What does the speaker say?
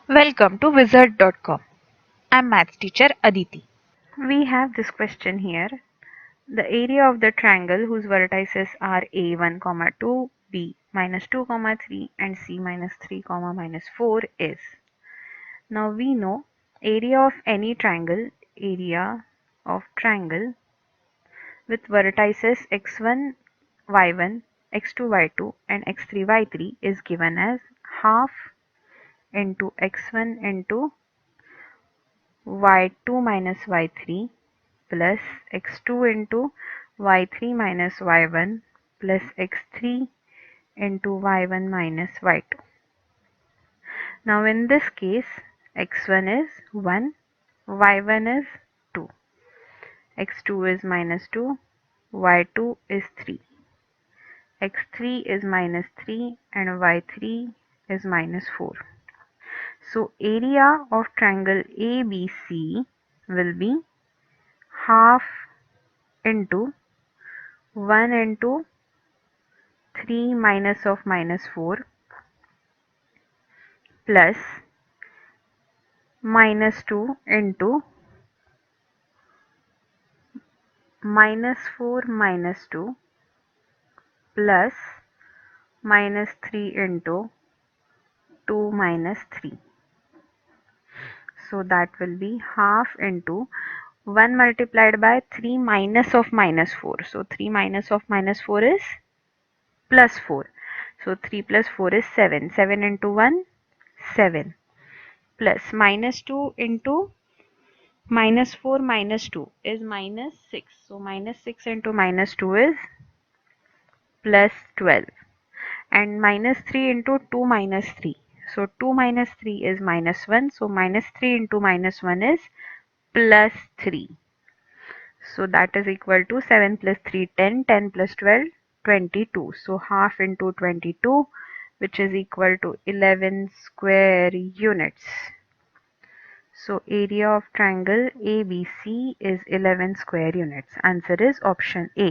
Welcome to wizard.com. I'm maths teacher Aditi. We have this question here. The area of the triangle whose vertices are a1, 2, b minus 2, 3 and c minus 3, minus 4 is. Now we know area of any triangle with vertices x1, y1, x2, y2 and x3, y3 is given as half into x1 into y2 minus y3 plus x2 into y3 minus y1 plus x3 into y1 minus y2. Now in this case, x1 is 1, y1 is 2, x2 is minus 2, y2 is 3, x3 is minus 3 and y3 is minus 4. So area of triangle ABC will be half into 1 into 3 minus of minus 4 plus minus 2 into minus 4 minus 2 plus minus 3 into 2 minus 3. So that will be half into 1 multiplied by 3 minus of minus 4. So 3 minus of minus 4 is plus 4. So 3 plus 4 is 7. 7 into 1, 7 plus minus 2 into minus 4 minus 2 is minus 6. So minus 6 into minus 2 is plus 12. And minus 3 into 2 minus 3. So 2 minus 3 is minus 1. So minus 3 into minus 1 is plus 3. So that is equal to 7 plus 3, 10. 10 plus 12, 22. So half into 22, which is equal to 11 square units. So area of triangle ABC is 11 square units. Answer is option A.